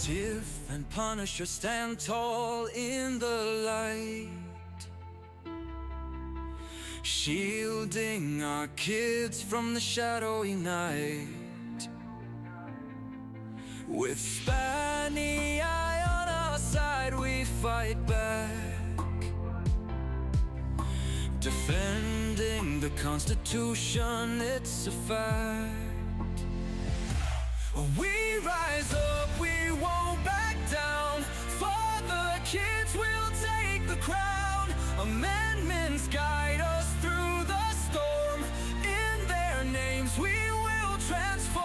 Tiff and Punisher stand tall in the light, shielding our kids from the shadowy night. With Spanny Eye on our side, we fight back, defending the Constitution, it's a fact. We rise up, we won't back down. For the kids, we'll take the crown. Amendments guide us through the storm. In their names, we will transform.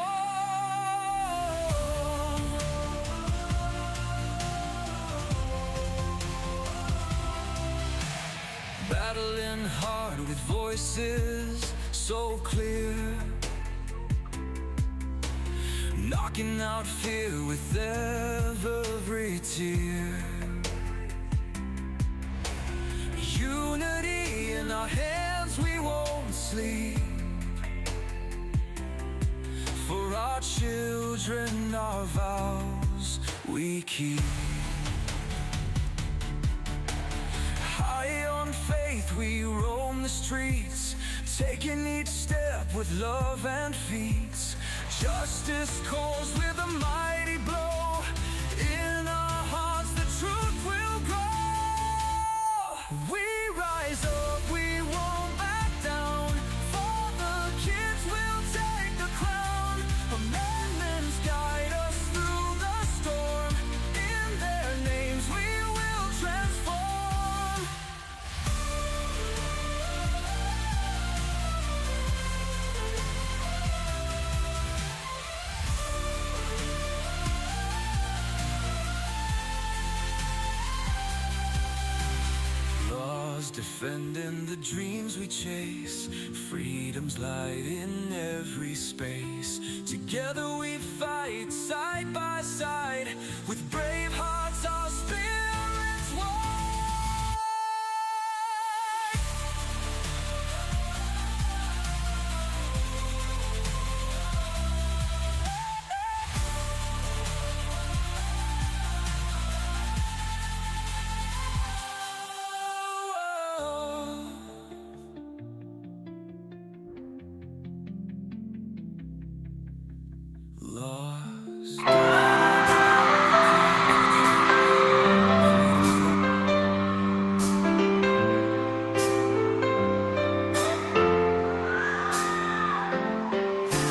Battling hard with voices so clear, knocking out fear with every tear. Unity in our hands, we won't sleep. For our children, our vows we keep. High on faith, we roam the streets, taking each step with love and feet. Justice calls with a mighty blow. In our hearts the truth will grow. We rise up, we won't back down. For the kids, we'll take the crown. Amendments guide us through the storm. In their names we will transform. Defending the dreams we chase, freedom's light in every space. Together we fight side by side, with brave hearts our spirits wide. Lost.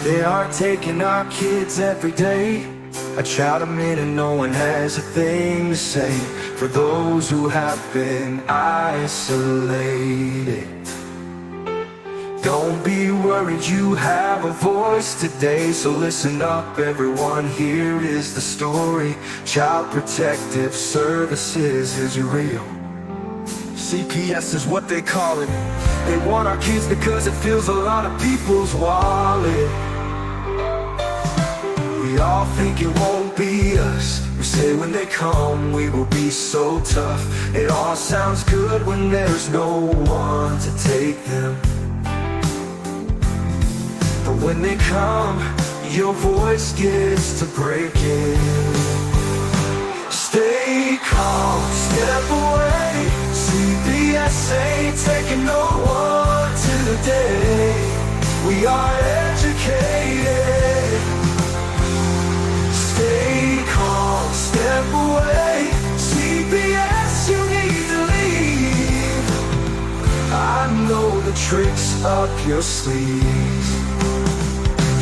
They are taking our kids every day. I try to meet and no one has a thing to say for those who have been isolated. Don't be worried, you have a voice today. So listen up everyone, here is the story. Child Protective Services is real. CPS is what they call it. They want our kids because it fills a lot of people's wallet. We all think it won't be us. We say when they come we will be so tough. It all sounds good when there's no one to take them. But when they come, your voice gets to breaking. Stay calm, step away. CPS ain't taking no one today. We are educated. Stay calm, step away. CPS, you need to leave. I know the tricks up your sleeves.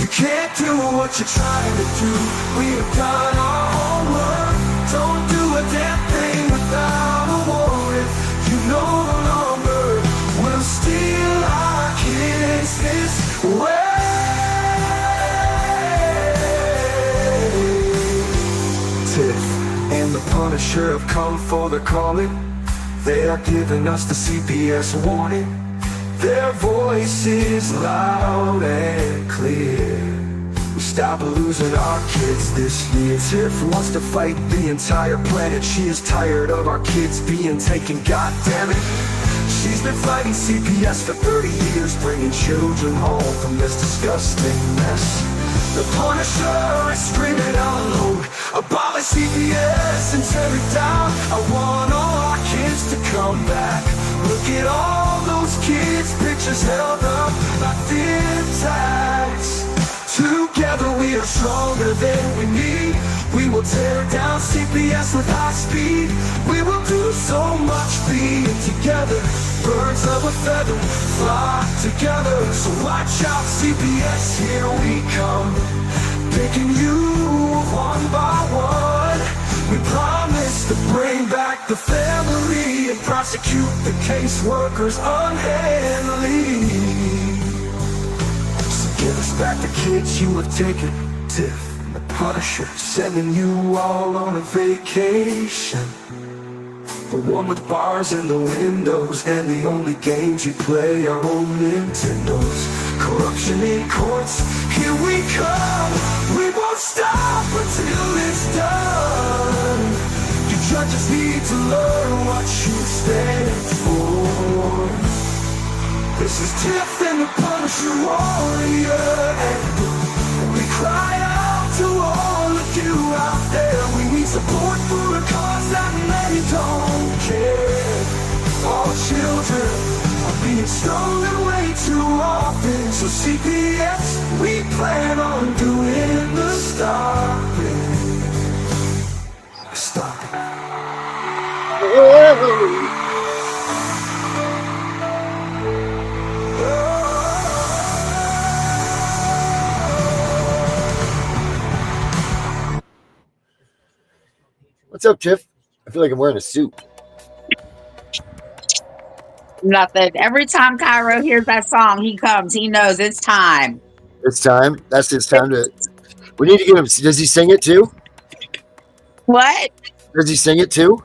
You can't do what you're trying to do. We have done our homework. Don't do a damn thing without a warrant. You no longer will steal our kids this way. Tiff and the Punisher have come for the calling. They are giving us the CPS warning. Their voice is loud and clear. We stop losing our kids this year. Tiff wants to fight the entire planet. She is tired of our kids being taken, god damn it. She's been fighting CPS for 30 years, bringing children home from this disgusting mess. The Punisher is screaming out loud, abolish CPS and tear it down. I want all our kids to come back. Look at all those kids' pictures held up like thin tags. Together we are stronger than we need. We will tear down CPS with high speed. We will do so much being together. Birds of a feather flock together. So watch out CPS, here we come. Picking you one by one. We promise to bring back the family and prosecute the caseworkers unhandily. Give us back the kids you have taken. Tiff and the Punisher sending you all on a vacation. The one with bars in the windows and the only games you play are on Nintendos. Corruption in courts, here we come. We won't stop until it's done. You judges need to learn what you stand for. This is Tiff and the Punisher warrior, and we cry out to all of you out there. We need support for a cause that many don't care. All children are being stolen way too often. So CPS, we plan on doing the stopping. Stopping. What's up, Tiff? I feel like I'm wearing a suit. Nothing. Every time Cairo hears that song, he comes. He knows it's time. It's time. That's his time to. We need to get him. Does he sing it too? What? Does he sing it too?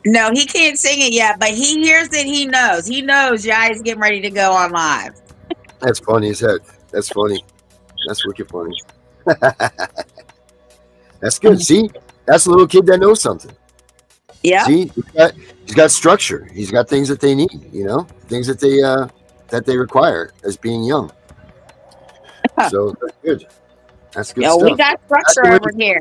No, he can't sing it yet, but he hears it. He knows. He knows Jai's getting ready to go on live. That's funny as heck. That's funny. That's wicked funny. That's good. See, that's a little kid that knows something. Yeah. See, he's got structure. He's got things that they need. You know, things that they require as being young. So that's good. That's good stuff. We got structure over here.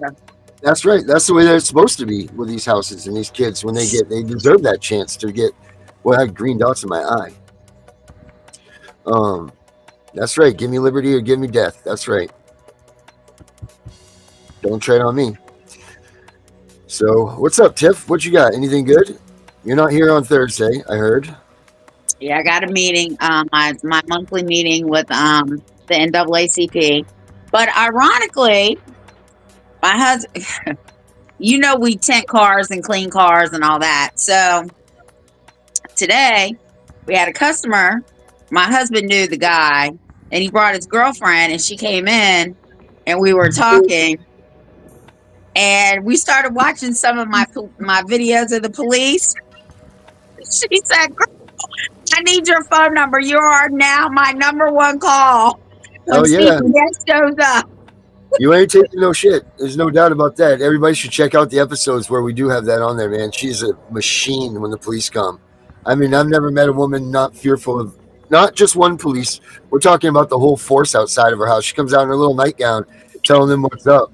That's right. That's the way that it's supposed to be with these houses and these kids. When they deserve that chance to get. Well, I have green dots in my eye. That's right. Give me liberty or give me death. That's right. Don't tread on me. So, what's up, Tiff? What you got? Anything good? You're not here on Thursday, I heard. Yeah, I got a meeting, my monthly meeting with the NAACP. But ironically, my husband, we tint cars and clean cars and all that. So today we had a customer. My husband knew the guy, and he brought his girlfriend, and she came in, and we were talking. And we started watching some of my videos of the police. She said, "Girl, I need your phone number. You are now my number one call when CPS shows up." You ain't taking no shit. There's no doubt about that. Everybody should check out the episodes where we do have that on there, man. She's a machine when the police come. I mean, I've never met a woman not fearful of, not just one police. We're talking about the whole force outside of her house. She comes out in her little nightgown telling them what's up.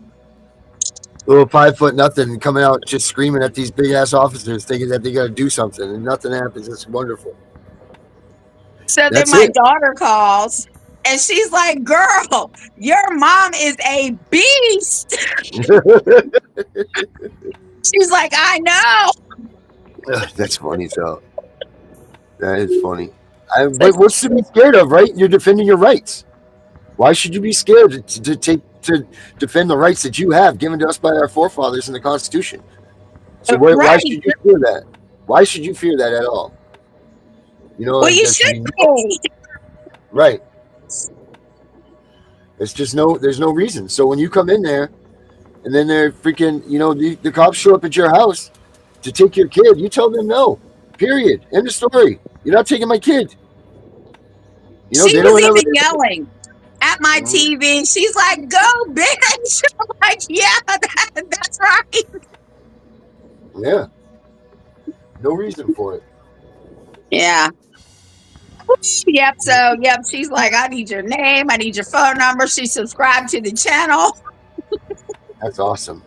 Little 5 foot nothing coming out just screaming at these big ass officers thinking that they got to do something and nothing happens. It's wonderful. So then my daughter calls and she's like, "Girl, your mom is a beast." She's like, "I know." That's funny, though. That is funny. But what's to be scared of, right? You're defending your rights. Why should you be scared to defend the rights that you have given to us by our forefathers in the Constitution? So why should you fear that? Why should you fear that at all? Well, you should be. Right. There's no reason. So when you come in there and then they're freaking, the cops show up at your house to take your kid, you tell them no. Period. End of story. You're not taking my kid. She was even yelling at my TV. She's like, "Go, bitch." I'm like, "Yeah, that's right." Yeah. No reason for it. Yeah. Yep. So, yep. She's like, I need your name. I need your phone number. She subscribed to the channel. That's awesome.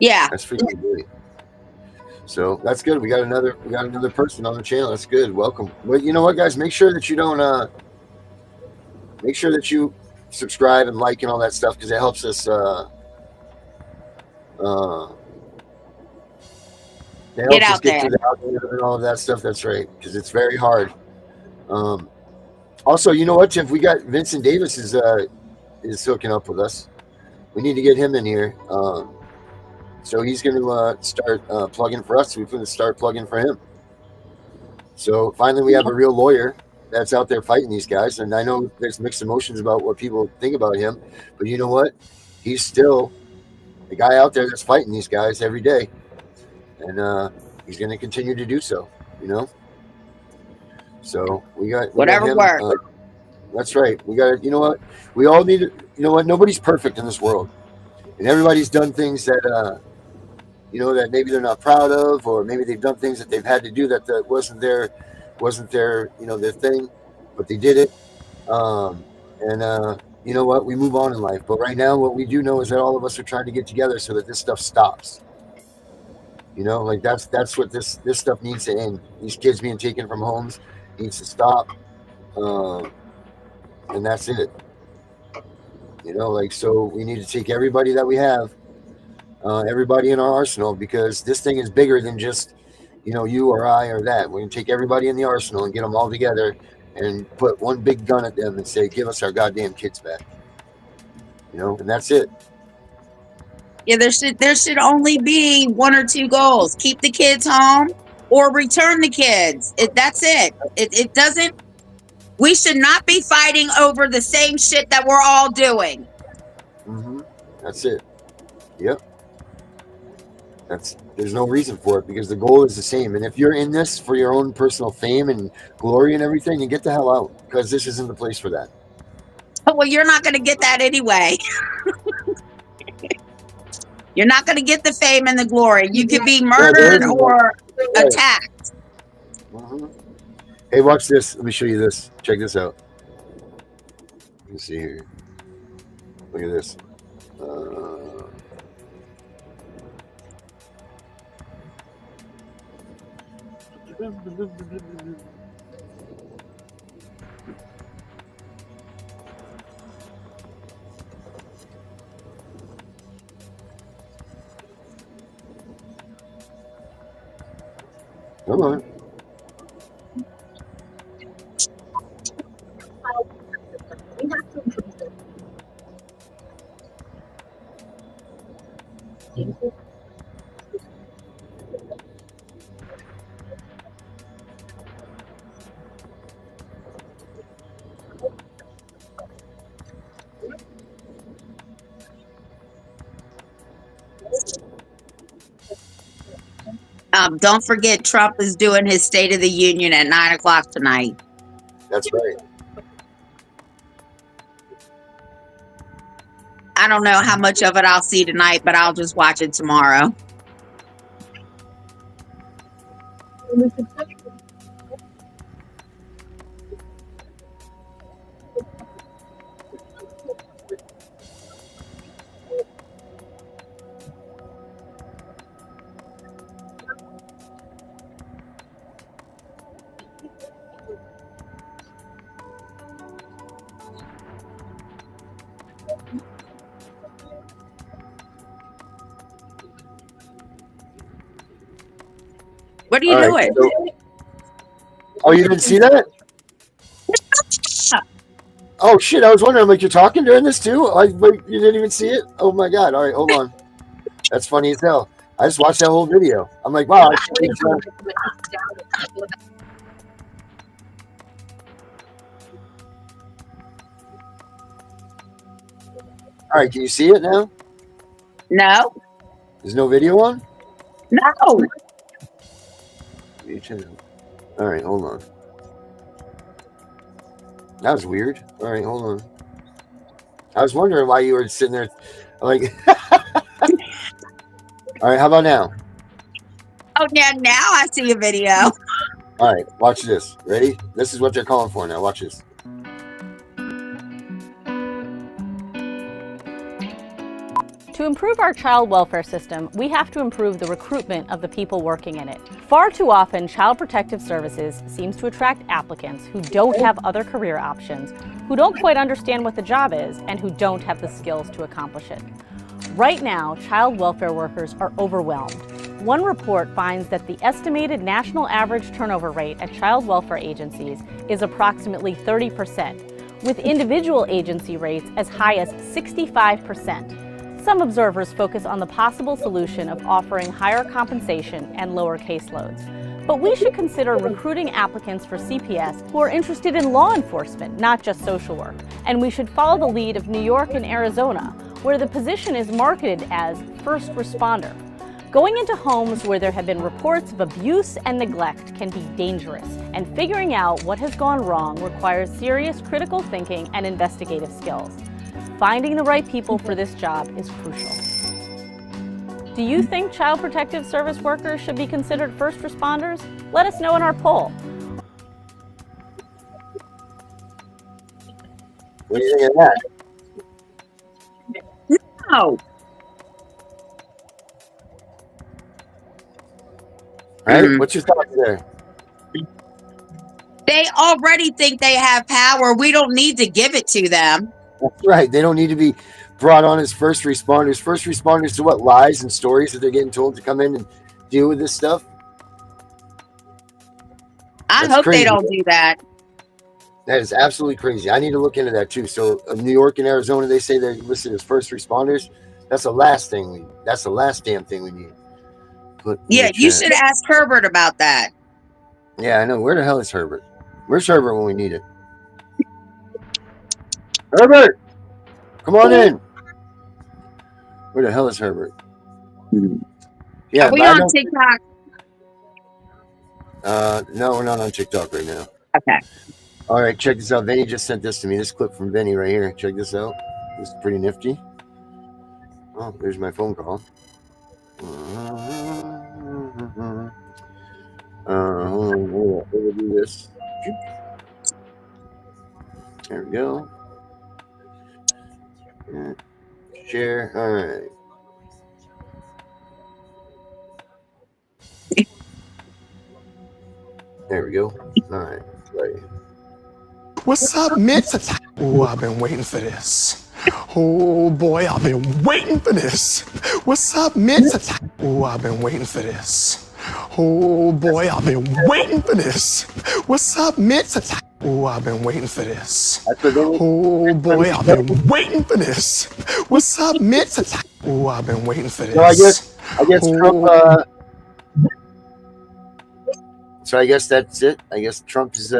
Yeah. That's freaking great. So that's good. We got another person on the channel. That's good. Welcome. Well, you know what, guys? Make sure that you don't. Make sure that you subscribe and like and all that stuff because it helps us. It Get helps us out get there. through the algorithm and all of that stuff. That's right, because it's very hard. Also, you know what, Tiff? We got Vincent Davis is hooking up with us. We need to get him in here. So he's going to start plugging for us. So we're going to start plugging for him. So finally, we have a real lawyer that's out there fighting these guys. And I know there's mixed emotions about what people think about him, but you know what? He's still the guy out there that's fighting these guys every day, and he's going to continue to do so. You know. So we got Whatever him. works. That's right. We got. You know what? We all need. You know what? Nobody's perfect in this world, and everybody's done things that that maybe they're not proud of, or maybe they've done things that they've had to do that wasn't their their thing, but they did it. And you know what? We move on in life. But right now, what we do know is that all of us are trying to get together so that this stuff stops. You know, like that's what this stuff needs to end. These kids being taken from homes needs to stop, and that's it. You know, like so we need to take everybody that we have, everybody in our arsenal, because this thing is bigger than just you or I or that. We're gonna take everybody in the arsenal and get them all together and put one big gun at them and say, "Give us our goddamn kids back." And that's it. Yeah, there should only be one or two goals: keep the kids home or return the kids. That's it. It doesn't. We should not be fighting over the same shit that we're all doing. That's it. Yep. There's no reason for it because the goal is the same. And if you're in this for your own personal fame and glory and everything, then get the hell out because this isn't the place for that. Well, you're not going to get that anyway. You're not going to get the fame and the glory. You could be murdered or attacked. Hey, watch this. Let me show you this. Check this out. Let me see here. Look at this. Come on. Don't forget, Trump is doing his State of the Union at 9:00 tonight. That's right. I don't know how much of it I'll see tonight, but I'll just watch it tomorrow. What are you doing? Oh, you didn't see that? Oh shit! I was wondering, like, you're talking during this too. You didn't even see it. Oh my god! All right, hold on. That's funny as hell. I just watched that whole video. I'm like, wow. All right, can you see it now? No. There's no video on? No. All right, hold on. That was weird. All right, hold on. I was wondering why you were sitting there. Like, all right, how about now? Oh, yeah, now I see a video. All right, watch this. Ready? This is what they're calling for now. Watch this. To improve our child welfare system, we have to improve the recruitment of the people working in it. Far too often, Child Protective Services seems to attract applicants who don't have other career options, who don't quite understand what the job is, and who don't have the skills to accomplish it. Right now, child welfare workers are overwhelmed. One report finds that the estimated national average turnover rate at child welfare agencies is approximately 30%, with individual agency rates as high as 65%. Some observers focus on the possible solution of offering higher compensation and lower caseloads. But we should consider recruiting applicants for CPS who are interested in law enforcement, not just social work. And we should follow the lead of New York and Arizona, where the position is marketed as first responder. Going into homes where there have been reports of abuse and neglect can be dangerous, and figuring out what has gone wrong requires serious critical thinking and investigative skills. Finding the right people for this job is crucial. Do you think Child Protective Service workers should be considered first responders? Let us know in our poll. What do you think of that? No. Right? What's your thoughts there? They already think they have power. We don't need to give it to them. That's right. They don't need to be brought on as first responders. First responders to what? Lies and stories that they're getting told to come in and deal with this stuff? I That's hope crazy. they don't do that. That is absolutely crazy. I need to look into that too. So New York and Arizona, they say they're listed as first responders. That's the last thing. That's the last damn thing we need. Yeah, you should ask Herbert about that. Yeah, I know. Where the hell is Herbert? Where's Herbert when we need it? Herbert, come on in. Where the hell is Herbert? Yeah, Are we on TikTok? No, we're not on TikTok right now. Okay. All right, check this out. Vinny just sent this to me. This clip from Vinny right here. Check this out. This is pretty nifty. Oh, there's my phone call. Hold on. We'll do this. There we go. Share. All right. There we go. All right. Play. What's up, Mitch? Oh, I've been waiting for this. Oh boy, I've been waiting for this. What's up, Mitch? Oh, I've been waiting for this. Oh boy, I've been waiting for this. What's up, Mitch? Oh, I've been waiting for this. Oh boy, I've been waiting for this. What's up, Mitch? Oh, I've been waiting for this. So I guess Trump. So I guess that's it. I guess Trump is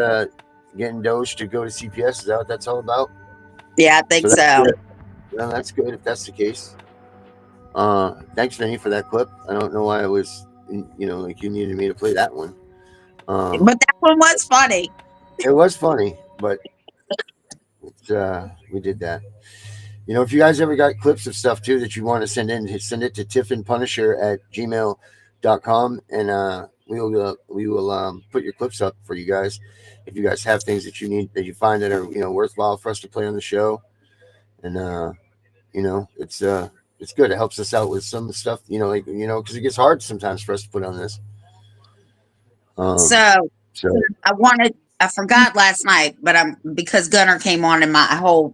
getting Doge to go to CPS. Is that what that's all about? Yeah, I think so. Well, that's good if that's the case. Thanks, Vinny, for that clip. I don't know why I was, like you needed me to play that one. But that one was funny. It was funny, but we did that. If you guys ever got clips of stuff too that you want to send in, send it to tiffinpunisher@gmail.com, and we will put your clips up for you guys. If you guys have things that you need, that you find that are worthwhile for us to play on the show, and it's good. It helps us out with some stuff, because it gets hard sometimes for us to put on this. So I forgot last night, but because Gunner came on and I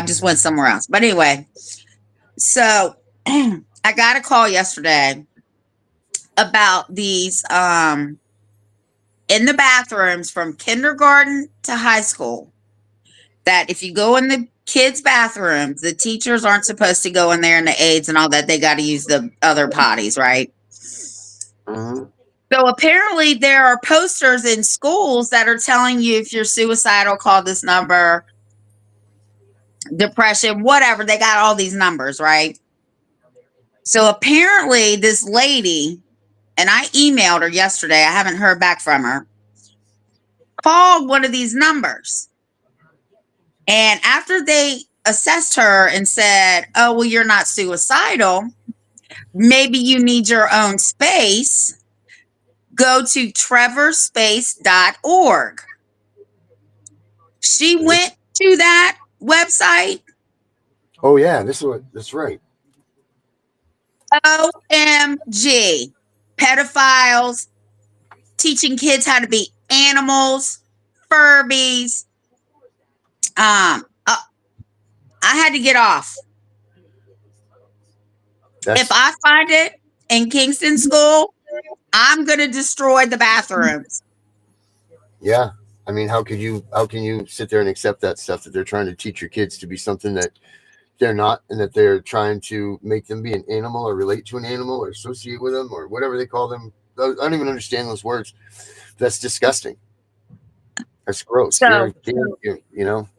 just went somewhere else. But anyway, so I got a call yesterday about these in the bathrooms from kindergarten to high school, that if you go in the kids' bathrooms, the teachers aren't supposed to go in there, and the aides and all that, they got to use the other potties, right? Mm-hmm. So apparently there are posters in schools that are telling you if you're suicidal, call this number, depression, whatever. They got all these numbers, right? So apparently this lady, and I emailed her yesterday, I haven't heard back from her, called one of these numbers. And after they assessed her and said, oh, well, you're not suicidal, maybe you need your own space, go to trevorspace.org. She went to that website. Oh yeah, that's right. OMG. Pedophiles, teaching kids how to be animals, Furbies. I had to get off. If I find it in Kingston School, I'm gonna destroy the bathrooms. Yeah. I mean, how can you sit there and accept that stuff, that they're trying to teach your kids to be something that they're not, and that they're trying to make them be an animal or relate to an animal or associate with them or whatever they call them. I don't even understand those words. That's disgusting. That's gross. So, you know,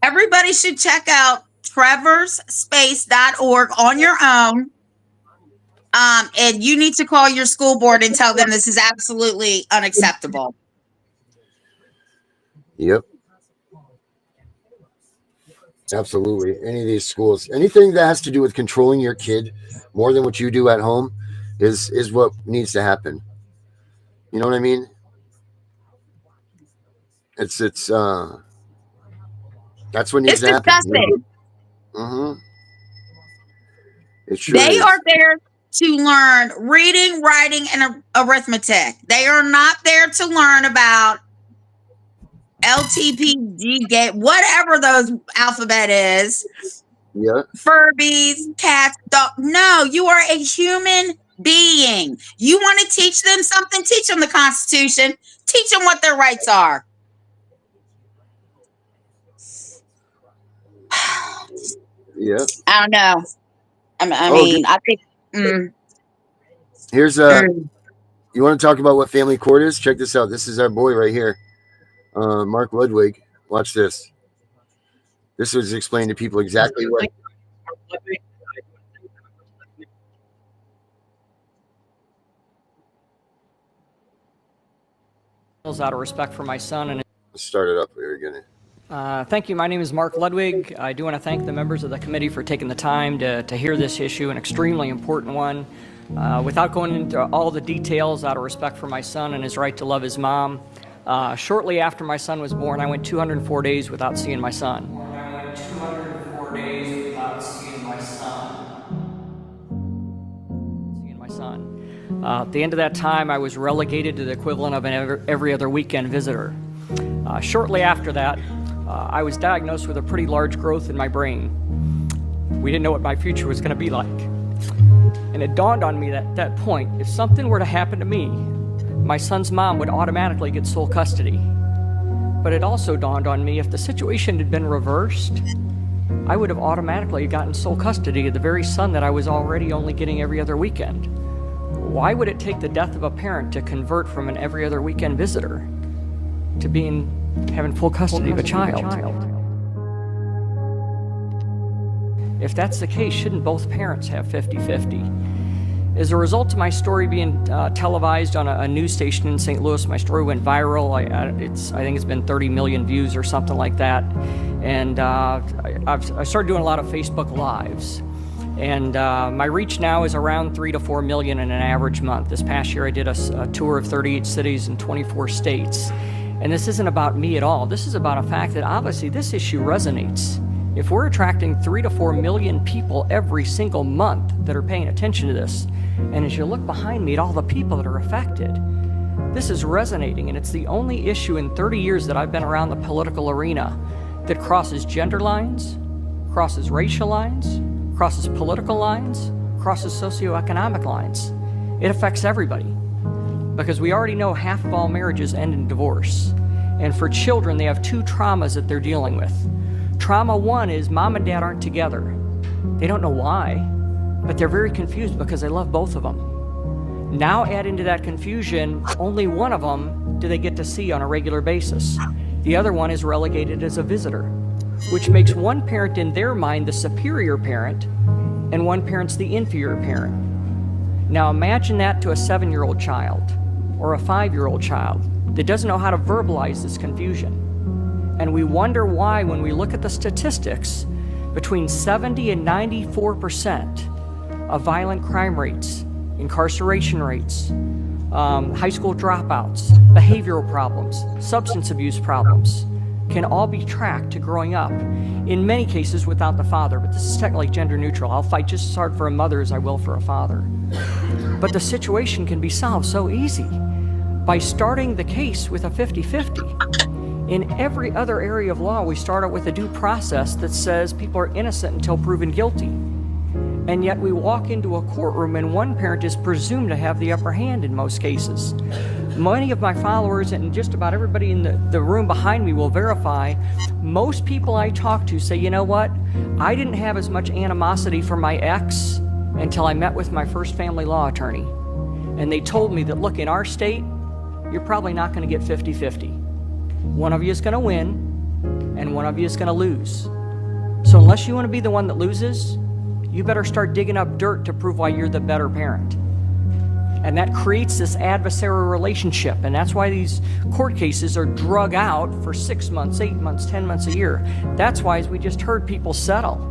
everybody should check out trevorspace.org on your own. And you need to call your school board and tell them this is absolutely unacceptable. Yep. Absolutely. Any of these schools, anything that has to do with controlling your kid more than what you do at home is what needs to happen. You know what I mean? It's that's what needs to happen. Disgusting. Mm-hmm. It sure They is. are there to learn reading, writing, and arithmetic. They are not there to learn about LTPG, whatever those alphabet is. Yeah. Furbies, cats, dog. No, you are a human being. You want to teach them something? Teach them the Constitution. Teach them what their rights are. Yeah. I don't know. I think. Here's you want to talk about what family court is? Check this out. This is our boy right here, Mark Ludwig. Watch this. This was explained to people exactly what. Out of respect for my son and. Let's start it up here again. Thank you. My name is Mark Ludwig. I do want to thank the members of the committee for taking the time to hear this issue, an extremely important one. Without going into all the details, out of respect for my son and his right to love his mom, shortly after my son was born, I went 204 days without seeing my son. I went 204 days without seeing my son. At the end of that time, I was relegated to the equivalent of an every other weekend visitor. Shortly after that, I was diagnosed with a pretty large growth in my brain. We didn't know what my future was going to be like. And it dawned on me at that point, if something were to happen to me, my son's mom would automatically get sole custody. But it also dawned on me, if the situation had been reversed, I would have automatically gotten sole custody of the very son that I was already only getting every other weekend. Why would it take the death of a parent to convert from an every other weekend visitor to having full custody of a child? If that's the case, shouldn't both parents have 50-50? As a result of my story being televised on a news station in St. Louis, my story went viral. I think it's been 30 million views or something like that. And I started doing a lot of Facebook Lives. And my reach now is around 3 to 4 million in an average month. This past year I did a tour of 38 cities in 24 states. And this isn't about me at all. This is about a fact that obviously this issue resonates. If we're attracting 3 to 4 million people every single month that are paying attention to this, and as you look behind me at all the people that are affected, this is resonating, and it's the only issue in 30 years that I've been around the political arena that crosses gender lines, crosses racial lines, crosses political lines, crosses socioeconomic lines. It affects everybody. Because we already know half of all marriages end in divorce. And for children, they have 2 traumas that they're dealing with. Trauma 1 is mom and dad aren't together. They don't know why, but they're very confused because they love both of them. Now add into that confusion, only one of them do they get to see on a regular basis. The other one is relegated as a visitor, which makes one parent in their mind the superior parent and one parent's the inferior parent. Now imagine that to a 7-year-old child or a 5-year-old child that doesn't know how to verbalize this confusion. And we wonder why, when we look at the statistics, between 70 and 94% of violent crime rates, incarceration rates, high school dropouts, behavioral problems, substance abuse problems can all be tracked to growing up, in many cases without the father, but this is technically gender neutral. I'll fight just as hard for a mother as I will for a father. But the situation can be solved so easy by starting the case with a 50-50. In every other area of law, we start out with a due process that says people are innocent until proven guilty. And yet we walk into a courtroom and one parent is presumed to have the upper hand in most cases. Many of my followers and just about everybody in the room behind me will verify, most people I talk to say, you know what, I didn't have as much animosity for my ex until I met with my first family law attorney. And they told me that, look, in our state, you're probably not going to get 50-50. One of you is going to win and one of you is going to lose. So unless you want to be the one that loses, you better start digging up dirt to prove why you're the better parent. And that creates this adversarial relationship. And that's why these court cases are drug out for 6 months, 8 months, 10 months, a year. That's why, as we just heard, people settle.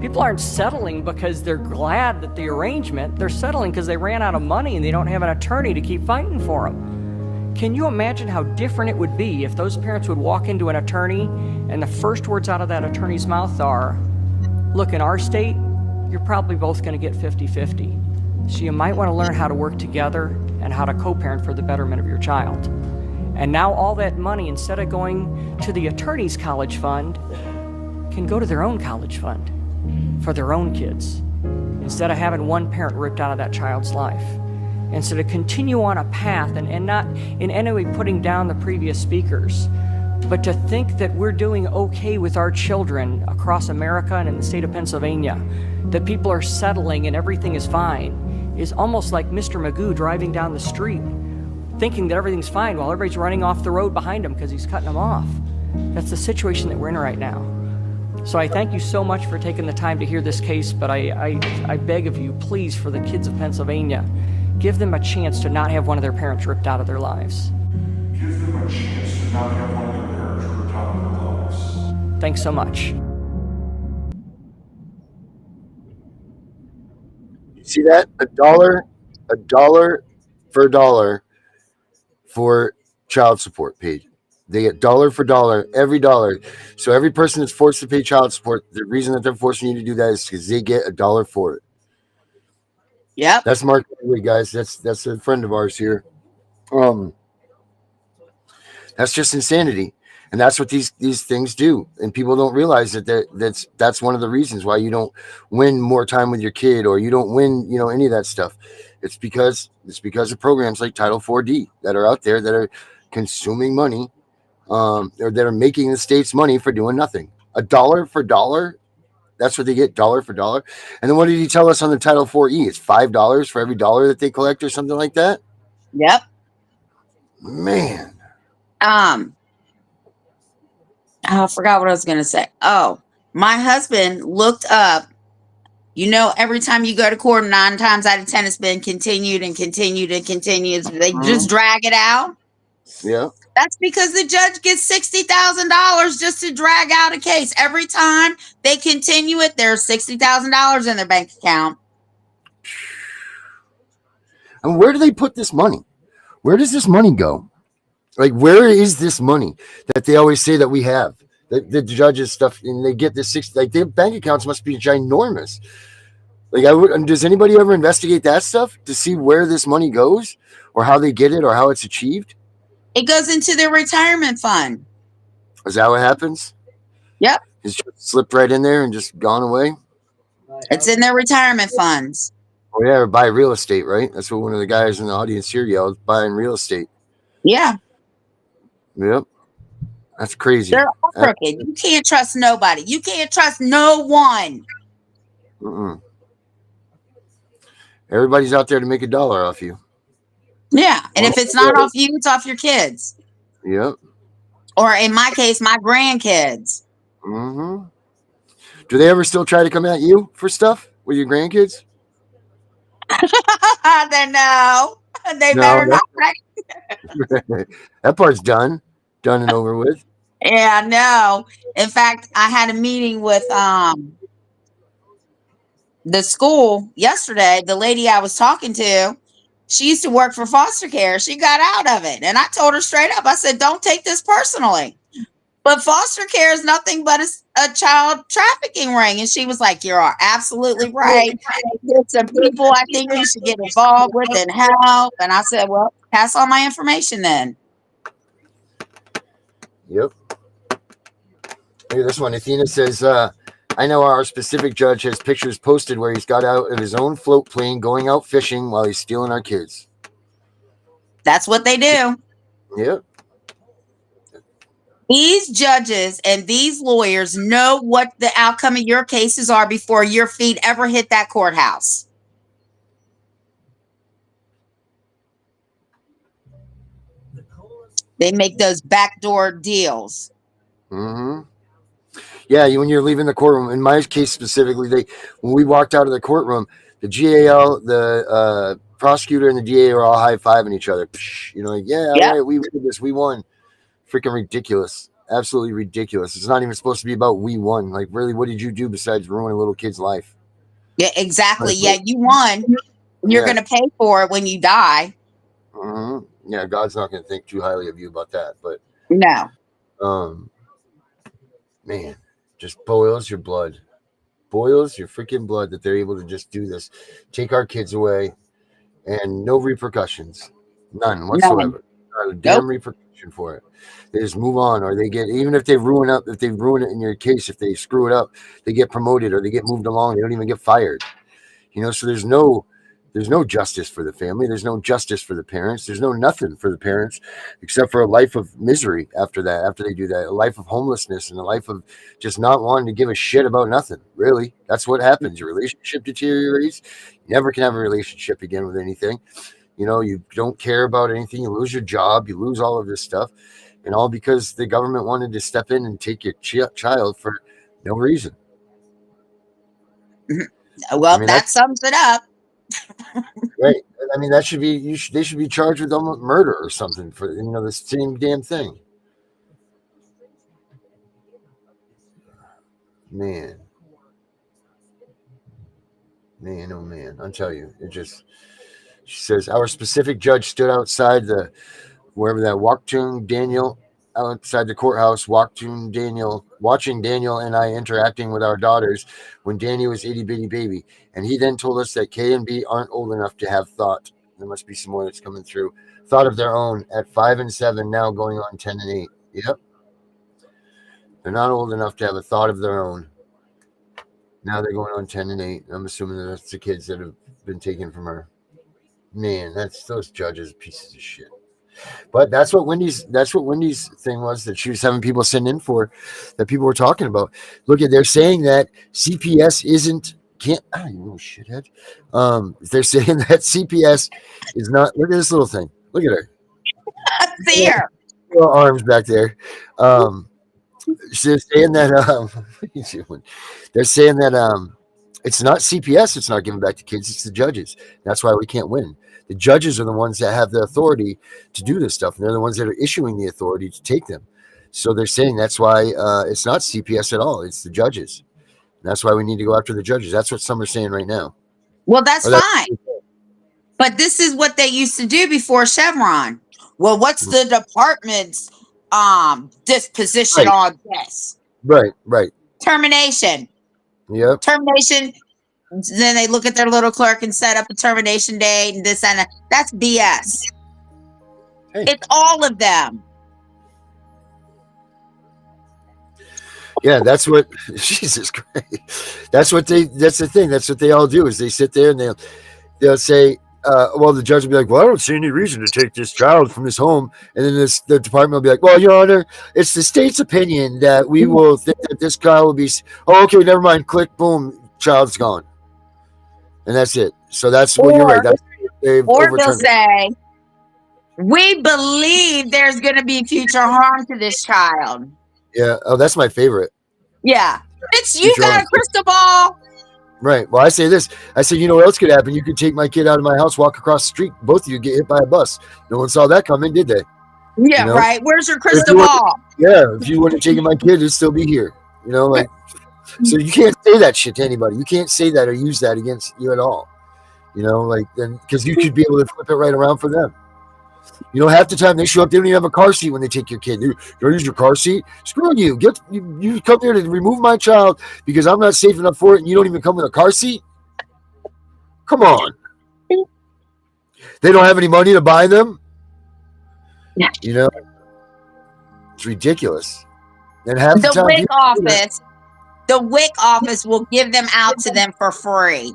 People aren't settling because they're glad that the arrangement, they're settling because they ran out of money and they don't have an attorney to keep fighting for them. Can you imagine how different it would be if those parents would walk into an attorney and the first words out of that attorney's mouth are, look, in our state, you're probably both going to get 50-50. So you might want to learn how to work together and how to co-parent for the betterment of your child. And now all that money, instead of going to the attorney's college fund, can go to their own college fund for their own kids, instead of having one parent ripped out of that child's life. And so to continue on a path, and not in any way putting down the previous speakers, but to think that we're doing okay with our children across America and in the state of Pennsylvania, that people are settling and everything is fine, is almost like Mr. Magoo driving down the street, thinking that everything's fine while everybody's running off the road behind him because he's cutting them off. That's the situation that we're in right now. So I thank you so much for taking the time to hear this case, but I beg of you, please, for the kids of Pennsylvania, give them a chance to not have one of their parents ripped out of their lives. Give them a chance to not have one of their parents ripped out of their lives. Thanks so much. See that? a dollar for child support paid. They get dollar for dollar, every dollar. So every person that's forced to pay child support, the reason that they're forcing you to do that is because they get $1 for it. Yep. That's Mark, guys. That's a friend of ours here. That's just insanity. And that's what these things do. And people don't realize that that's one of the reasons why you don't win more time with your kid, or you don't win, any of that stuff. It's because of programs like Title 4D that are out there that are consuming money, or that are making the states money for doing nothing. $1 for dollar. That's what they get, dollar for dollar. And then what did he tell us on the Title 4E? It's $5 for every dollar that they collect, or something like that. Yep. Man. I forgot what I was going to say. Oh, my husband looked up, every time you go to court, 9 times out of 10, it's been continued and continued and continued. They just drag it out. Yeah. That's because the judge gets $60,000 just to drag out a case. Every time they continue it, there's $60,000 in their bank account. And where do they put this money? Where does this money go? Like, where is this money that they always say that we have? The judges stuff, and they get this their bank accounts must be ginormous. Like, does anybody ever investigate that stuff to see where this money goes, or how they get it, or how it's achieved? It goes into their retirement fund. Is that what happens? Yep. It's just slipped right in there and just gone away? It's in their retirement funds. Oh, yeah, or buy real estate, right? That's what one of the guys in the audience here yelled, buying real estate. Yeah. Yep. That's crazy. They're all crooked. You can't trust nobody. You can't trust no one. Everybody's out there to make $1 off you. Yeah. And if it's not off you, it's off your kids. Yep. Or in my case, my grandkids. Do they ever still try to come at you for stuff with your grandkids? No. They better not. That part's done and over with. Yeah, no. In fact, I had a meeting with the school yesterday. The lady I was talking to, She used to work for foster care. She got out of it. And I told her straight up, I said, don't take this personally. But foster care is nothing but a child trafficking ring. And she was like, you are absolutely right. There's some people I think you should get involved with and help. And I said, well, pass on my information then. Yep. Look at this one. Athena says, I know our specific judge has pictures posted where he's got out of his own float plane going out fishing while he's stealing our kids. That's what they do. Yep. These judges and these lawyers know what the outcome of your cases are before your feet ever hit that courthouse. They make those backdoor deals. Mm-hmm. Yeah, when you're leaving the courtroom, in my case specifically, when we walked out of the courtroom, the GAL, the prosecutor, and the DA are all high-fiving each other. Psh, like, yeah, all right, we did this, we won. Freaking ridiculous. Absolutely ridiculous. It's not even supposed to be about we won. Like, really, what did you do besides ruin a little kid's life? Yeah, exactly. Yeah, you won. You're going to pay for it when you die. Mm-hmm. Yeah, God's not going to think too highly of you about that. But no. Man, just boils your blood. Boils your freaking blood that they're able to just do this. Take our kids away and no repercussions. None whatsoever. Not a damn repercussion for it. They just move on, or they get, even if they ruin it in your case, if they screw it up, they get promoted or they get moved along. They don't even get fired. So there's no justice for the family. There's no justice for the parents. There's no nothing for the parents except for a life of misery after they do that, a life of homelessness and a life of just not wanting to give a shit about nothing. Really, that's what happens. Your relationship deteriorates. You never can have a relationship again with anything. You don't care about anything. You lose your job. You lose all of this stuff. And all because the government wanted to step in and take your child for no reason. Well, that sums it up. Right. I mean, that should be, they should be charged with almost murder or something for, the same damn thing. Man, oh man, I'll tell you, she says, our specific judge stood outside wherever that Waktoon Daniel, outside the courthouse, watching Daniel and I interacting with our daughters when Danny was itty bitty baby. And he then told us that K and B aren't old enough to have thought. There must be some more that's coming through. Thought of their own at 5 and 7, now going on 10 and 8. Yep. They're not old enough to have a thought of their own. Now they're going on 10 and 8. I'm assuming that that's the kids that have been taken from her. Man, those judges pieces of shit. But that's what Wendy's thing was, that she was having people send in for, that people were talking about. Look at, they're saying that CPS you little shithead. They're saying that CPS is not, look at this little thing. Look at her. See her. Little arms back there. They're saying that what are you doing? They're saying that it's not CPS, it's not giving back to kids, it's the judges. That's why we can't win. The judges are the ones that have the authority to do this stuff, and they're the ones that are issuing the authority to take them. So they're saying that's why it's not CPS at all. It's the judges. And that's why we need to go after the judges. That's what some are saying right now. Well, that's fine. But this is what they used to do before Chevron. Well, what's the department's disposition on this? Right. Termination. Yep. Termination. Then they look at their little clerk and set up a termination date and this and that. That's BS. Hey. It's all of them. Yeah, that's what, Jesus Christ. That's the thing. That's what they all do, is they sit there and they'll say, well, the judge will be like, well, I don't see any reason to take this child from his home. And then the department will be like, well, Your Honor, it's the state's opinion that we will think that this child will be, okay, never mind, click, boom, child's gone. And that's it. So that's what you're right. Or they'll say, we believe there's going to be future harm to this child. Yeah. Oh, that's my favorite. Yeah. You got a crystal ball. Right. Well, I say this. I said, you know what else could happen? You could take my kid out of my house, walk across the street. Both of you get hit by a bus. No one saw that coming, did they? Yeah, right. Where's your crystal ball? If you wouldn't have taken my kid, it'd still be here. So you can't say that shit to anybody. You can't say that or use that against you at all. You know, like then because you could be able to flip it right around for them. You know, half the time they show up, they don't even have a car seat when they take your kid. You don't use your car seat? Screw you. You come here to remove my child because I'm not safe enough for it, and you don't even come with a car seat? Come on. They don't have any money to buy them? You know, it's ridiculous. And half the time, the WIC office will give them out to them for free.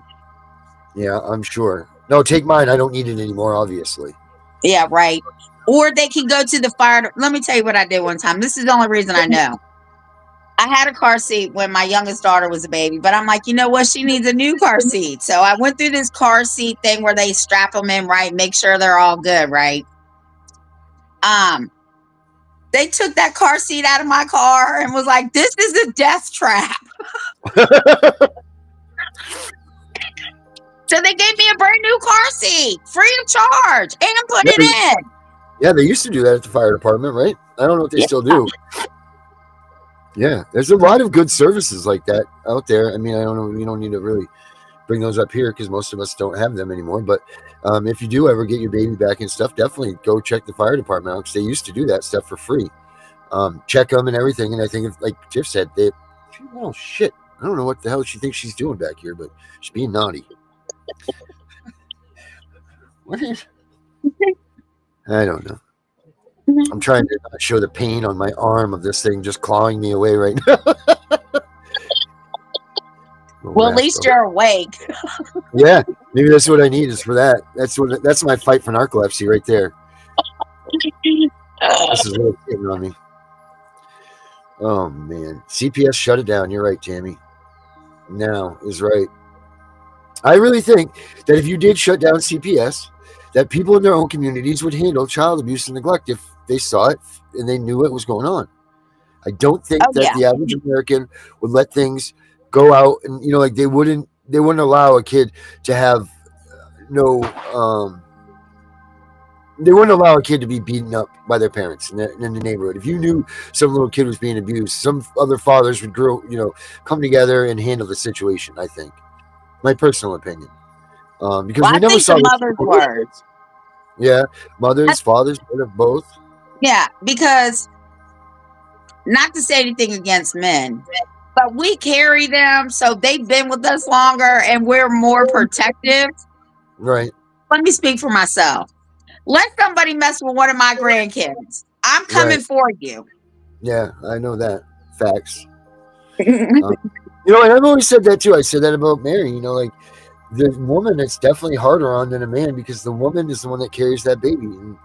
Yeah, I'm sure. No, take mine. I don't need it anymore, obviously. Yeah, right. Or they can go to the fire. Let me tell you what I did one time. This is the only reason I know. I had a car seat when my youngest daughter was a baby, but I'm like, you know what? She needs a new car seat. So I went through this car seat thing where they strap them in, right? Make sure they're all good, right? They took that car seat out of my car and was like, this is a death trap. So they gave me a brand new car seat, free of charge, and put it in. Yeah, they used to do that at the fire department, right? I don't know if they still do. Yeah, there's a lot of good services like that out there. I mean, I don't know. We don't need to really bring those up here because most of us don't have them anymore. But if you do ever get your baby back and stuff, definitely go check the fire department out because they used to do that stuff for free. Check them and everything. And I think, like Tiff said, oh, shit. I don't know what the hell she thinks she's doing back here, but she's being naughty. What is? I don't know. I'm trying to not show the pain on my arm of this thing just clawing me away right now. Well, at least you're awake. Yeah, maybe that's what I need is for that. That's my fight for narcolepsy right there. This is really getting on me. Oh man, CPS shut it down. You're right, Tammy. Now is right. I really think that if you did shut down CPS, that people in their own communities would handle child abuse and neglect if they saw it and they knew what was going on. I don't think the average American would let things go out and, you know, like they wouldn't allow a kid to have they wouldn't allow a kid to be beaten up by their parents in the neighborhood. If you knew some little kid was being abused, some other fathers would come together and handle the situation, I think. My personal opinion. Because we never saw mother's words. Yeah, mothers, fathers, both. Yeah, because not to say anything against men, but we carry them, so they've been with us longer and we're more protective. Right. Let me speak for myself. Let somebody mess with one of my grandkids. I'm coming for you. Yeah, I know that. Facts. And I've always said that too. I said that about Mary, like the woman it's definitely harder on than a man because the woman is the one that carries that baby. And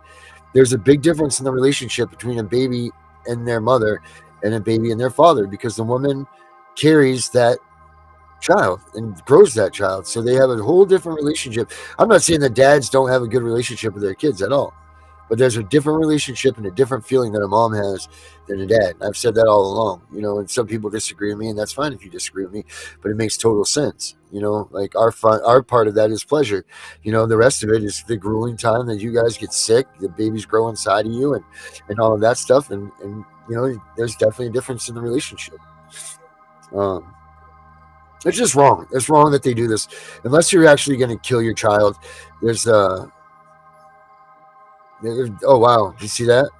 there's a big difference in the relationship between a baby and their mother and a baby and their father because the woman carries that child and grows that child. So they have a whole different relationship. I'm not saying that dads don't have a good relationship with their kids at all, but there's a different relationship and a different feeling that a mom has than a dad. And I've said that all along, and some people disagree with me, and that's fine if you disagree with me, but it makes total sense. Like our part of that is pleasure. The rest of it is the grueling time that you guys get sick, the babies grow inside of you and all of that stuff. And there's definitely a difference in the relationship. It's just wrong. It's wrong that they do this. Unless you're actually going to kill your child, oh wow, did you see that?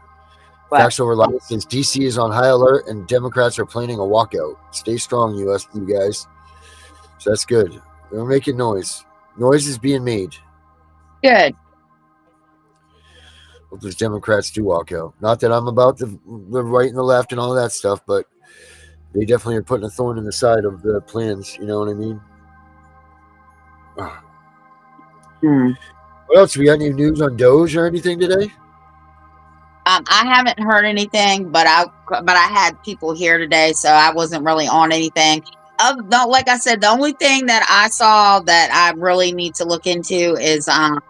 Facts over lies says DC is on high alert and Democrats are planning a walkout. Stay strong, you guys. So that's good. We're making noise. Noise is being made. Good. Hope those Democrats do walk out. Not that I'm about the right and the left and all that stuff, but they definitely are putting a thorn in the side of the plans. You know what I mean? What else? We got any news on Doge or anything today? I haven't heard anything, but I had people here today, so I wasn't really on anything. Like I said, the only thing that I saw that I really need to look into is what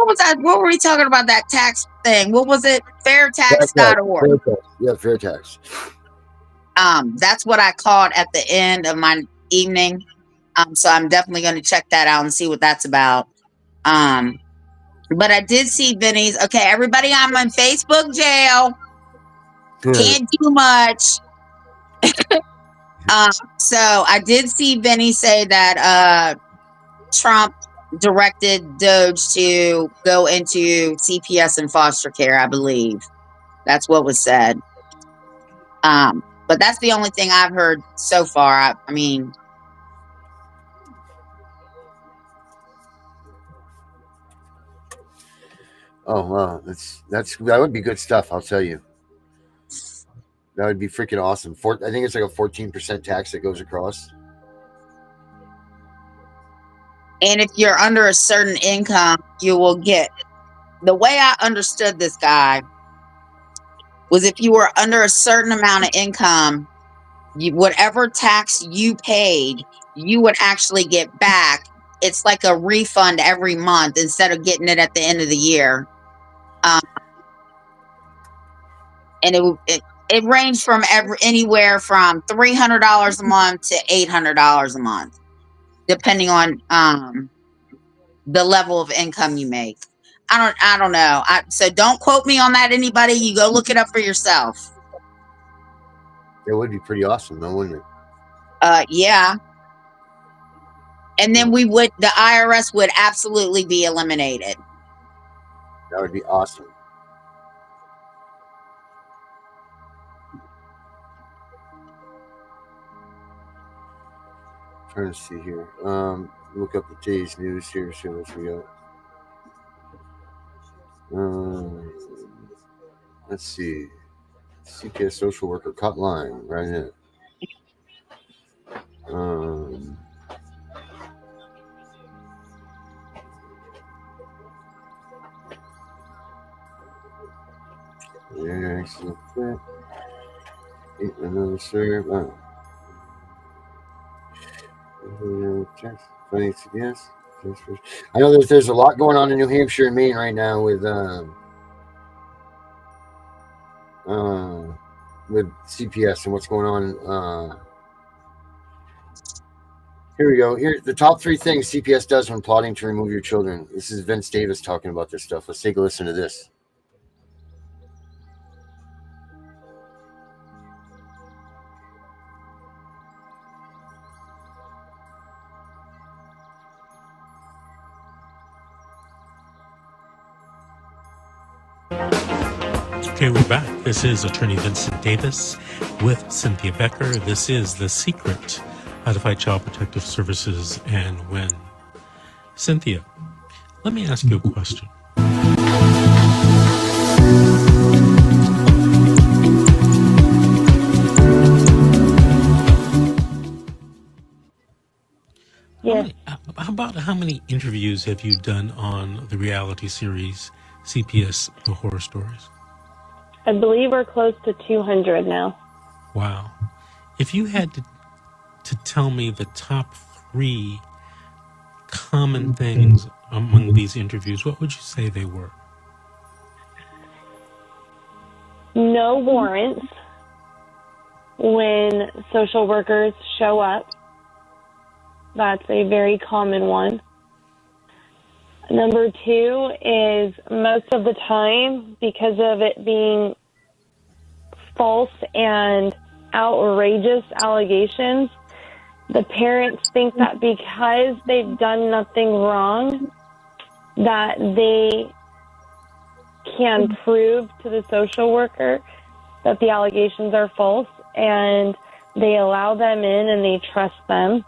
was that? What were we talking about? That tax thing? What was it? Fairtax.org. Yeah, fair tax. That's what I caught at the end of my evening. So I'm definitely going to check that out and see what that's about. But I did see Vinny's. Okay, everybody, I'm in Facebook jail. Can't do much. So I did see Vinny say that Trump directed Doge to go into CPS and foster care, I believe. That's what was said. But that's the only thing I've heard so far. I mean, Oh wow, that would be good stuff. I'll tell you, that would be freaking awesome. I think it's like a 14% tax that goes across. and if you're under a certain income, you will get. The way I understood this guy was if you were under a certain amount of income, whatever tax you paid, you would actually get back. It's like a refund every month instead of getting it at the end of the year. Um, and it ranged from anywhere from $300 a month to $800 a month, depending on the level of income you make. I don't know. So don't quote me on that, anybody. You go look it up for yourself. It would be pretty awesome, though, wouldn't it? Yeah. And then the IRS would absolutely be eliminated. That would be awesome. Trying to see here. Look up the day's news here. See what we got. Let's see. CPS social worker cut line right here. Yeah, excellent. Another serve. Thanks, yes. I know there's a lot going on in New Hampshire and Maine right now with CPS and what's going on. Here we go. Here's the top 3 things CPS does when plotting to remove your children. This is Vince Davis talking about this stuff. Let's take a listen to this. Okay, we're back. This is Attorney Vincent Davis with Cynthia Becker. This is The Secret, How to Fight Child Protective Services and When. Cynthia, let me ask you a question. Yes. How many interviews have you done on the reality series CPS The Horror Stories? I believe we're close to 200 now. Wow. If you had to tell me the top 3 common things among these interviews, what would you say they were? No warrants when social workers show up. That's a very common one. Number 2 is most of the time, because of it being false and outrageous allegations, the parents think that because they've done nothing wrong, that they can prove to the social worker that the allegations are false, and they allow them in and they trust them.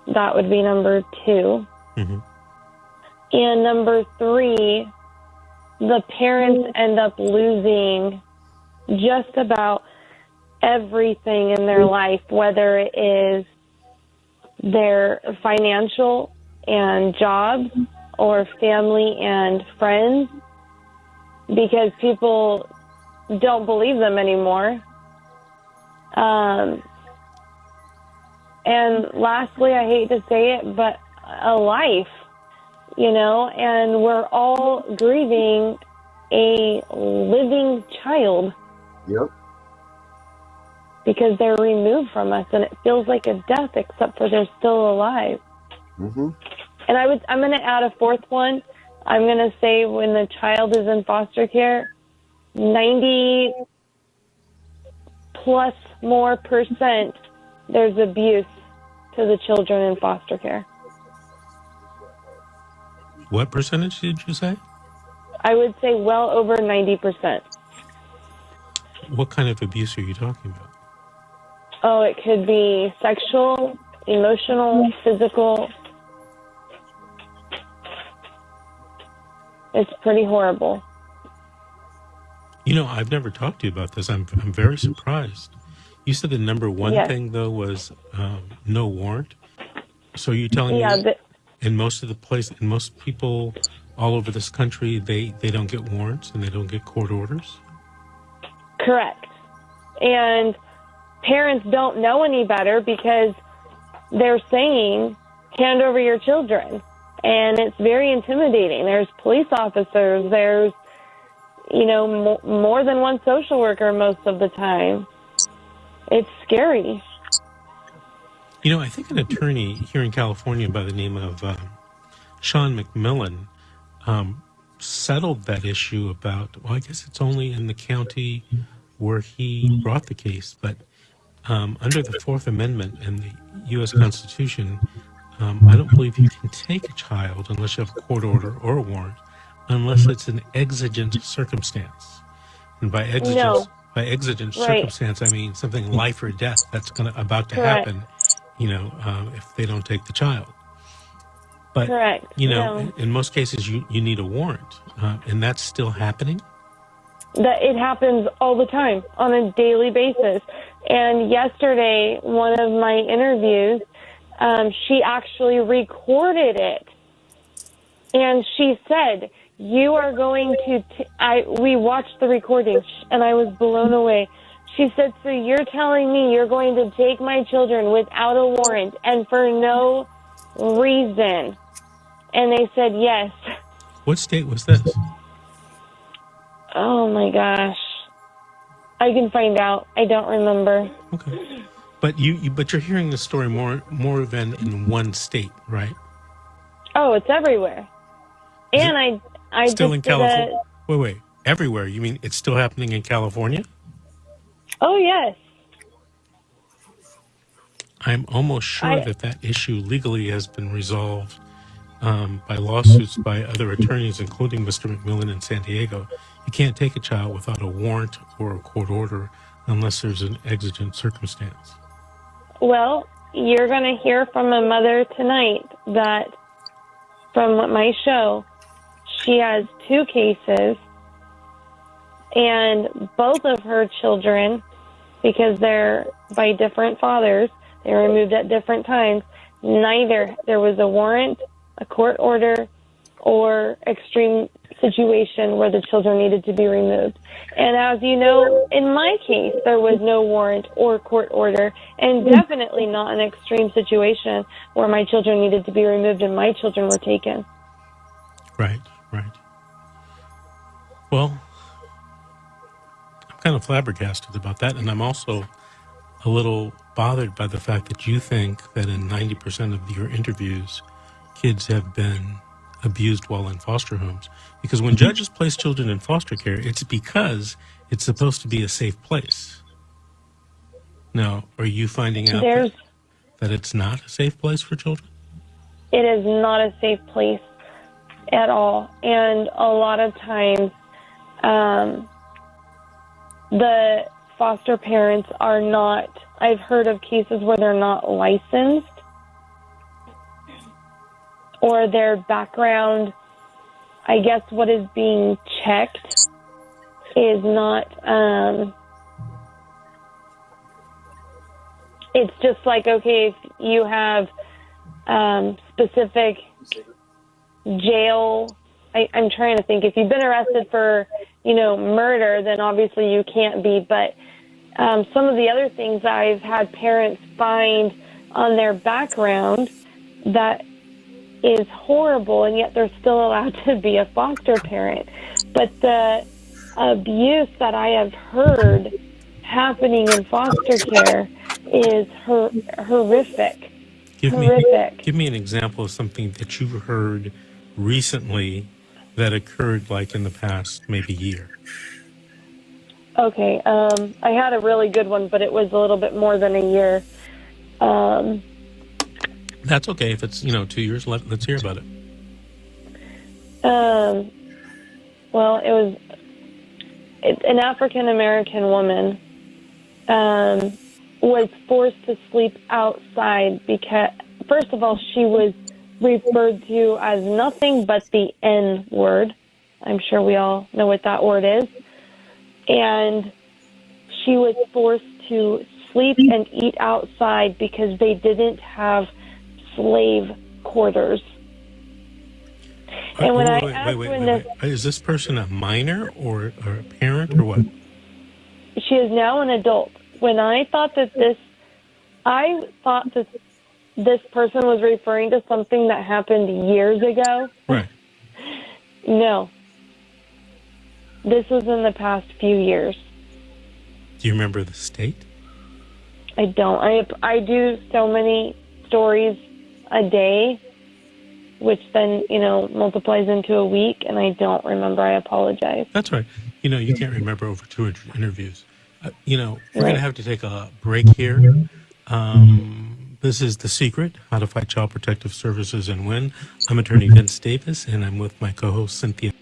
That would be number 2. Mm-hmm. And number 3, the parents end up losing just about everything in their life, whether it is their financial and jobs or family and friends, because people don't believe them anymore. And lastly, I hate to say it, but a life, and we're all grieving a living child. Yep. Because they're removed from us, and it feels like a death, except for they're still alive. Mm-hmm. And I'm going to add a 4th one. I'm going to say when the child is in foster care, 90 plus more %, there's abuse to the children in foster care. What percentage did you say? I would say well over 90%. What kind of abuse are you talking about? Oh, it could be sexual, emotional, physical. It's pretty horrible. You know, I've never talked to you about this. I'm very surprised. You said the number one Yes. thing, though, was no warrant. So you're telling Yeah, me in most of the place, in most people all over this country, they don't get warrants and they don't get court orders? correct. And parents don't know any better because they're saying, hand over your children. And it's very intimidating. There's police officers, there's, more than one social worker most of the time. It's scary. You know, I think an attorney here in California by the name of Sean McMillan settled that issue about, well, I guess it's only in the county where he brought the case, but under the Fourth Amendment in the U.S. Constitution, I don't believe you can take a child unless you have a court order or a warrant, unless it's an exigent circumstance. And by exigent Right. circumstance, I mean something life or death that's about to Correct. happen, if they don't take the child. But, Correct. in most cases, you need a warrant, and that's still happening? That it happens all the time on a daily basis. And yesterday, one of my interviews, she actually recorded it. And she said, you are going to, we watched the recording and I was blown away. She said, so you're telling me you're going to take my children without a warrant and for no reason? And they said, yes. What state was this? Oh my gosh. I can find out. I don't remember. Okay. But you're hearing the story more than in one state, right? Oh, it's everywhere. And I Still just in did a, California? Wait. Everywhere? You mean it's still happening in California? oh yes. I'm almost sure that issue legally has been resolved by lawsuits by other attorneys, including Mr. McMillan in San Diego. You can't take a child without a warrant or a court order unless there's an exigent circumstance. Well, you're going to hear from a mother tonight that from my show, she has 2 cases and both of her children, because they're by different fathers, they were removed at different times. Neither there was a warrant, a court order, or extreme situation where the children needed to be removed. And as you know, in my case, there was no warrant or court order, and definitely not an extreme situation where my children needed to be removed and my children were taken. Right. Well, I'm kind of flabbergasted about that, and I'm also a little bothered by the fact that you think that in 90% of your interviews, kids have been abused while in foster homes. Because when judges place children in foster care, it's because it's supposed to be a safe place. Now, are you finding out that it's not a safe place for children? It is not a safe place at all. And a lot of times, the foster parents are not, I've heard of cases where they're not licensed, or their background, I guess what is being checked is not, it's just like, okay, if you have specific jail, I'm trying to think, if you've been arrested for, murder, then obviously you can't be, but some of the other things I've had parents find on their background that is horrible, and yet they're still allowed to be a foster parent. But the abuse that I have heard happening in foster care is horrific. Give me an example of something that you heard recently that occurred like in the past maybe year. Okay, I had a really good one, but it was a little bit more than a year. That's okay. If it's 2 years, let's hear about it. Well, it's an African American woman was forced to sleep outside because, first of all, she was referred to as nothing but the N word. I'm sure we all know what that word is. And she was forced to sleep and eat outside because they didn't have slave quarters. And when I asked wait. Is this person a minor or a parent or what? She is now an adult. When I thought that this person was referring to something that happened years ago. Right. No. This was in the past few years. Do you remember the state? I don't. I do so many stories a day, which then, multiplies into a week, and I don't remember. I apologize. That's right. You can't remember over 200 interviews. We're going to have to take a break here. This is The Secret, How to Fight Child Protective Services and Win. I'm attorney Vince Davis, and I'm with my co-host Cynthia.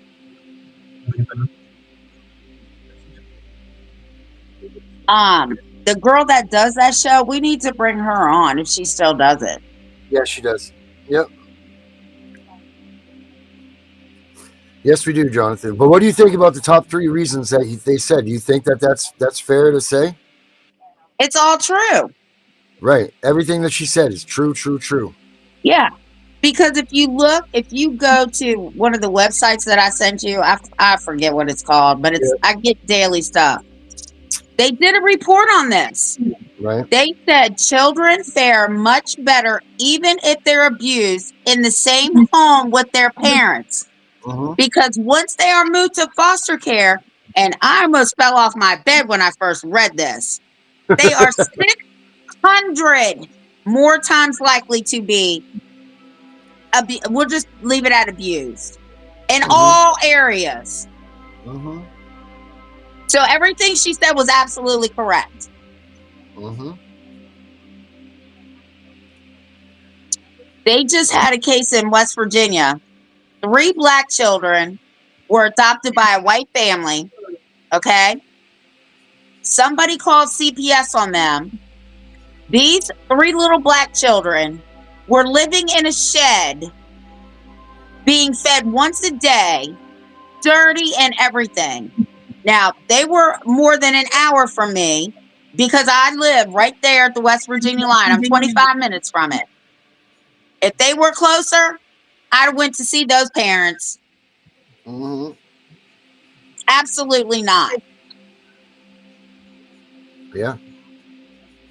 The girl that does that show, we need to bring her on if she still does it. Yeah, she does. Yep. Yes, we do, Jonathan. But what do you think about the top 3 reasons that they said? Do you think that that's fair to say? It's all true. Right. Everything that she said is true. Yeah. Because if you go to one of the websites that I sent you, I forget what it's called, but I get daily stuff. They did a report on this. Right. They said children fare much better even if they're abused in the same home with their parents. Mm-hmm. Because once they are moved to foster care, and I almost fell off my bed when I first read this, they are 600 more times likely to be, we'll just leave it at abused, in all areas. Mm-hmm. So everything she said was absolutely correct. Mm-hmm. They just had a case in West Virginia. 3 black children were adopted by a white family. Okay. Somebody called CPS on them. These 3 little black children were living in a shed, being fed once a day, dirty and everything. Now, they were more than an hour from me because I live right there at the West Virginia line. I'm 25 minutes from it. If they were closer, I went to see those parents. Mm-hmm. Absolutely not. Yeah.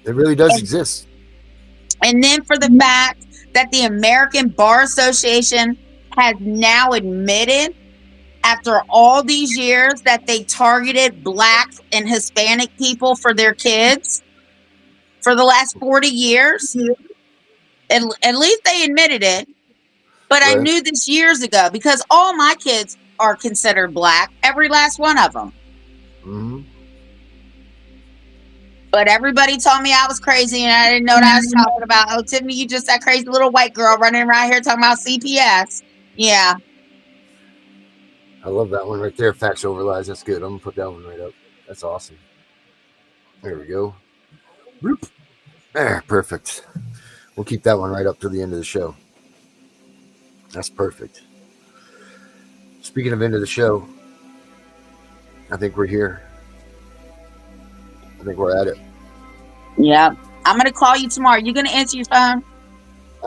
It really does exist. And then for the fact that the American Bar Association has now admitted, after all these years, that they targeted Black and Hispanic people for their kids for the last 40 years. At least they admitted it. But I knew this years ago because all my kids are considered Black, every last one of them. Mm-hmm. But everybody told me I was crazy and I didn't know what I was talking about. Oh, Tiffany, you just that crazy little white girl running around here talking about CPS. Yeah. I love that one right there. Facts over lies. That's good. I'm going to put that one right up. That's awesome. There we go. Bloop. There, perfect. We'll keep that one right up to the end of the show. That's perfect. Speaking of end of the show, I think we're here. I think we're at it. Yeah. I'm going to call you tomorrow. You going to answer your phone?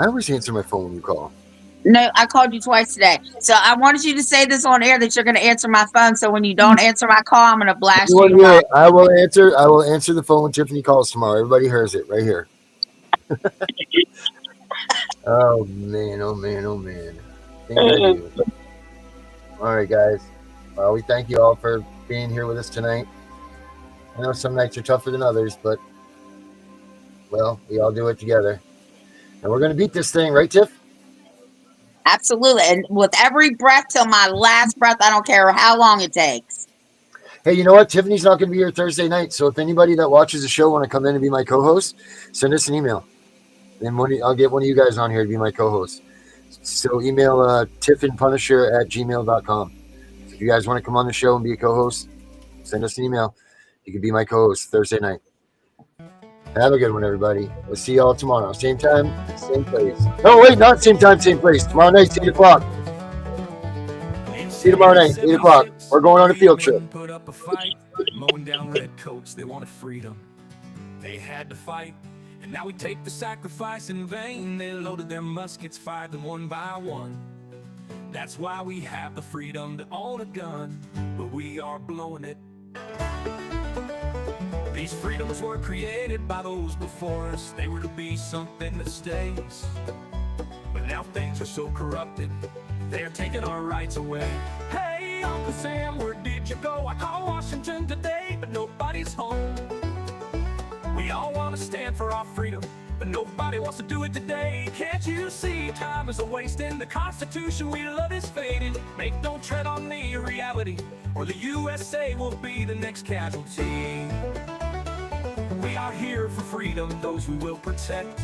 I always answer my phone when you call. No, I called you twice today. So I wanted you to say this on air that you're going to answer my phone. So when you don't answer my call, I'm going to blast you. I will answer the phone when Tiffany calls tomorrow. Everybody hears it right here. Oh man. All right, guys. Well, we thank you all for being here with us tonight. I know some nights are tougher than others, but well, we all do it together. And we're going to beat this thing, right, Tiff? Absolutely. And with every breath till my last breath, I don't care how long it takes. Hey, you know what? Tiffany's not going to be here Thursday night. So if anybody that watches the show want to come in and be my co-host, send us an email. And I'll get one of you guys on here to be my co-host. So email tiffinpunisher@gmail.com. So if you guys want to come on the show and be a co-host, send us an email. You can be my co-host Thursday night. Have a good one, everybody. We'll see y'all tomorrow. Same time, same place. Oh, wait, not same time, same place. Tomorrow night, 8 o'clock. See you tomorrow night, 8 o'clock. We're going on a field trip. Put up a fight, mowing down redcoats. They wanted freedom. They had to fight, and now we take the sacrifice in vain. They loaded their muskets, fired them one by one. That's why we have the freedom to own a gun, but we are blowing it. These freedoms were created by those before us. They were to be something that stays. But now things are so corrupted, they are taking our rights away. Hey, Uncle Sam, where did you go? I called Washington today, but nobody's home. We all want to stand for our freedom, but nobody wants to do it today. Can't you see time is a waste and the Constitution we love is fading? Make no tread on the reality, or the USA will be the next casualty. We are here for freedom, those we will protect.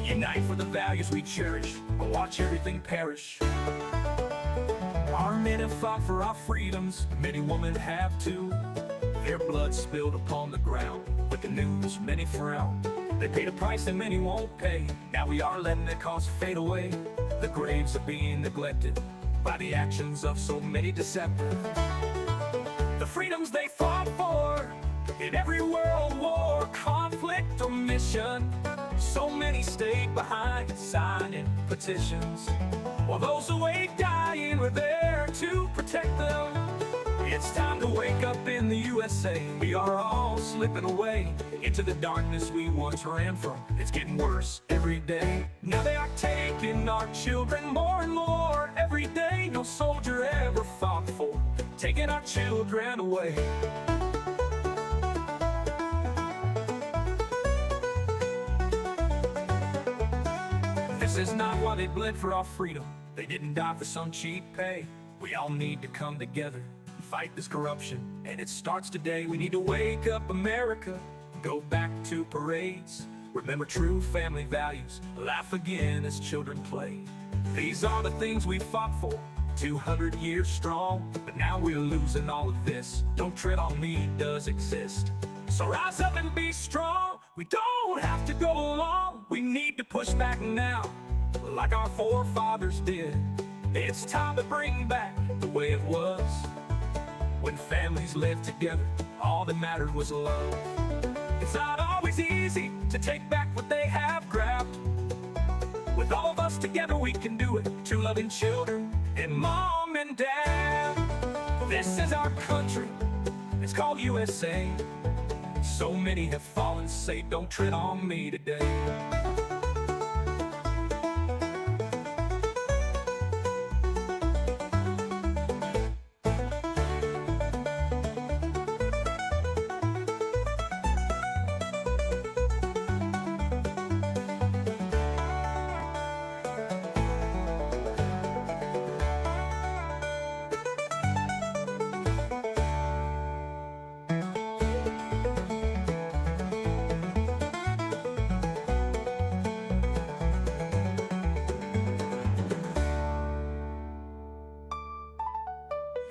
Unite for the values we cherish, and watch everything perish. Our men have fought for our freedoms, many women have too. Their blood spilled upon the ground, with the news many frown. They paid a price that many won't pay. Now we are letting the cause fade away. The graves are being neglected by the actions of so many deceptive. The freedoms they fought for in every world war, conflict or mission, so many stayed behind signing petitions, while those awake dying were there to protect them. It's time to wake up in the USA. We are all slipping away into the darkness we once ran from. It's getting worse every day. Now they are taking our children more and more every day. No soldier ever fought for taking our children away. This is not why they bled for our freedom. They didn't die for some cheap pay. We all need to come together and fight this corruption, and it starts today. We need to wake up America, go back to parades, remember true family values, laugh again as children play. These are the things we fought for, 200 years strong, but now we're losing all of this. Don't tread on me does exist. So rise up and be strong. We don't have to go along. We need to push back now, like our forefathers did. It's time to bring back the way it was, when families lived together, all that mattered was love. It's not always easy to take back what they have grabbed. With all of us together we can do it, two loving children and mom and dad. This is our country, it's called USA. So many have fallen, say don't tread on me today.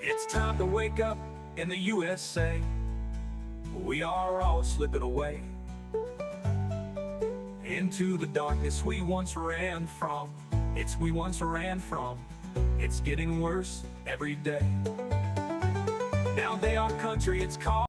It's time to wake up in the USA. We are all slipping away into the darkness we once ran from. We once ran from. It's getting worse every day. Now they are country, it's called